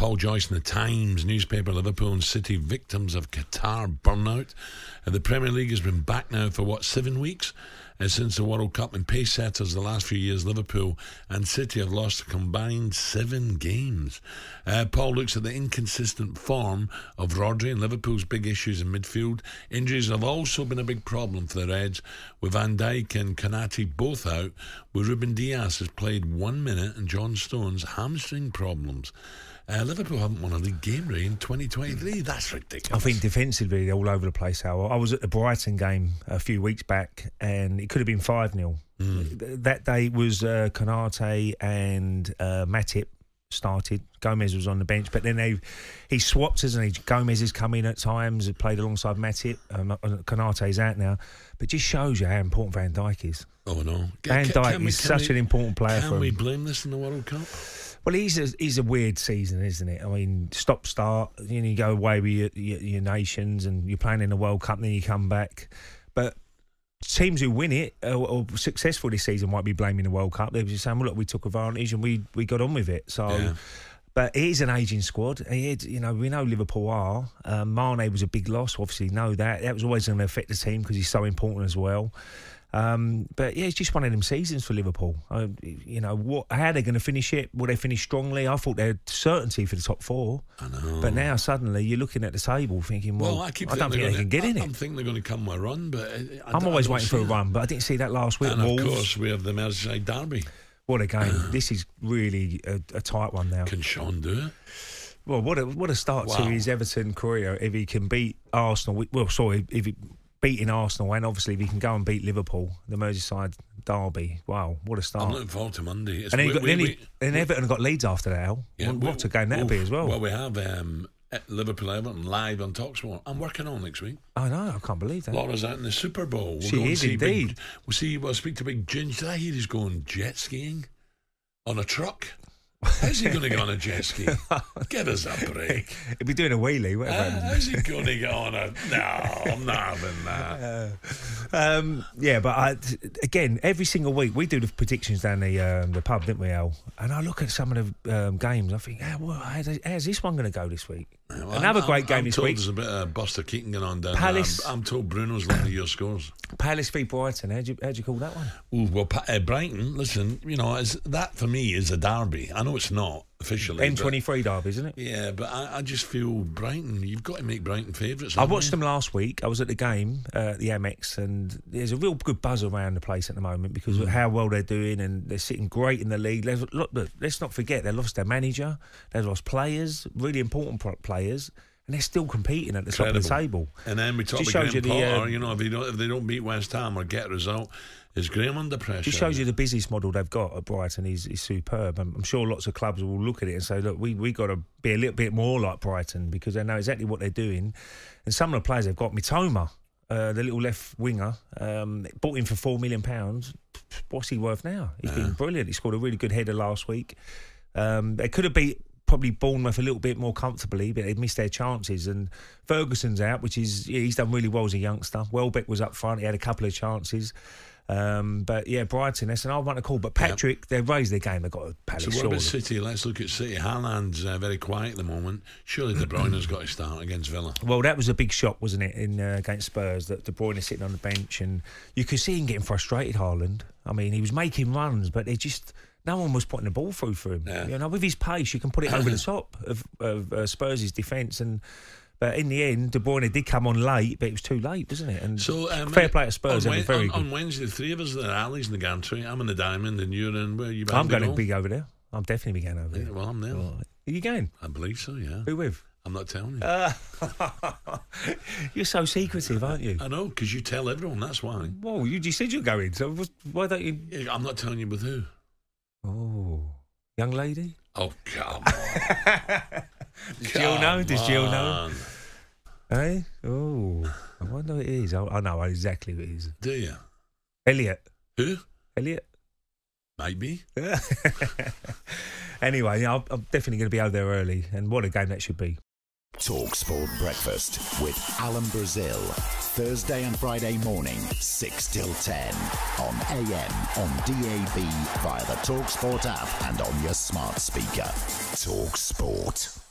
Paul Joyce in the Times newspaper, Liverpool and City victims of Qatar burnout. The Premier League has been back now for 7 weeks since the World Cup, and pace setters the last few years, Liverpool and City have lost a combined 7 games. Paul looks at the inconsistent form of Rodri and Liverpool's big issues in midfield. Injuries have also been a big problem for the Reds, with Van Dijk and Konate both out, with Ruben Dias has played 1 minute and John Stones hamstring problems. Liverpool haven't won a league game, Ray, in 2023. That's ridiculous. I think defensively they're all over the place, Al. I was at the Brighton game a few weeks back and it could have been 5-0. That day was Konate and Matip started. Gomez was on the bench, but then he swapped, hasn't he? Gomez has come in at times, played alongside Matip. Konate's out now, but just shows you how important Van Dijk is. Oh no, Van Dijk is such an important player for him. Can we blame this in the World Cup? Well, he's a weird season, isn't it? I mean, stop-start, you go away with your nations and you're playing in the World Cup and then you come back. But teams who win it or successful this season might be blaming the World Cup. They're just saying, well, look, we took advantage and we got on with it. So, yeah. But it is an ageing squad. We know Liverpool are. Mane was a big loss, obviously know that. That was always going to affect the team because he's so important as well. But yeah, it's just one of them seasons for Liverpool. How are they going to finish it? Will they finish strongly? I thought they had certainty for the top 4. I know. But now suddenly you're looking at the table thinking, I don't think they can get in it. I think they're going to come with a run, but I'm always waiting for a run, but I didn't see that last week. And of course we have the Merseyside derby. What a game. This is really a tight one now. Can Sean do it? Well, what a start to his Everton career if he can beat Arsenal. Beating Arsenal, and obviously if he can go and beat Liverpool, the Merseyside derby. Wow, what a start. I'm looking forward to Monday. And Everton got Leeds after that, Al. Yeah, what a game that'll be as well. Well, we have Liverpool-Everton live on talkSPORT. I'm working on next week. I know, I can't believe that. Laura's out in the Super Bowl. She is indeed. We'll speak to Big Ginge. Did I hear he's going jet skiing on a truck? How's he going to go on a jet ski? Give us a break. He'll be doing a wheelie. How's he going to go on a... No, I'm not having that. But again, every single week we do the predictions down the pub, didn't we, Al? And I look at some of the games, I think, how's this one going to go this week? Well, Another great game this week. There's a bit of Buster Keaton going on down Palace. There. I'm told Bruno's looking at your scores. Palace v Brighton. How'd you call that one? Ooh, well, Brighton, listen, that for me is a derby. I know it's not officially. M23 derby, isn't it? Yeah, but I just feel Brighton, you've got to make Brighton favourites. I watched them last week. I was at the game at the Amex, and there's a real good buzz around the place at the moment because of how well they're doing, and they're sitting great in the league. Let's not forget, they lost their manager, they've lost players, really important players, and they're still competing at the top of the table. And then we talk about Graeme Potter, if they don't beat West Ham or get a result, is Graeme under pressure? It shows you the business model they've got at Brighton is superb. I'm sure lots of clubs will look at it and say, look, we got to be a little bit more like Brighton because they know exactly what they're doing. And some of the players they've got, Mitoma, the little left winger, bought him for £4 million. What's he worth now? He's been brilliant. He scored a really good header last week. They could have beat probably Bournemouth a little bit more comfortably, but they've missed their chances. And Ferguson's out, which is he's done really well as a youngster. Welbeck was up front. He had a couple of chances. But yeah, Brighton, that's an old one to call. But Patrick, they've raised their game. They've got a Palace. So what about City? Let's look at City. Haaland's very quiet at the moment. Surely De Bruyne's got to start against Villa. Well, that was a big shock, wasn't it, against Spurs, that De Bruyne is sitting on the bench, and you could see him getting frustrated, Haaland. I mean, he was making runs, but they just... No one was putting the ball through for him. Yeah. With his pace, you can put it over the top of Spurs' defence. But in the end, De Bruyne did come on late, but it was too late, doesn't it? And so, fair play to Spurs. On Wednesday, the three of us are Ali's in the gantry. I'm in the Diamond, and you're in... Where are you? I'm going to be over there. I'm definitely going over there. Yeah, well, I'm there. Right. Are you going? I believe so, yeah. Who with? I'm not telling you. You're so secretive, aren't you? I know, because you tell everyone, that's why. Well, you just said you're going, so why don't you... Yeah, I'm not telling you with who. Oh, young lady? Oh, come on. Does Jill know? Does Jill know? Hey? Oh, I wonder who it is. I know exactly who it is. Do you? Elliot. Who? Elliot. Maybe. Anyway, I'm definitely going to be over there early, and what a game that should be. talkSPORT Breakfast with Alan Brazil. Thursday and Friday morning, 6 till 10. On AM, on DAB, via the talkSPORT app and on your smart speaker. talkSPORT.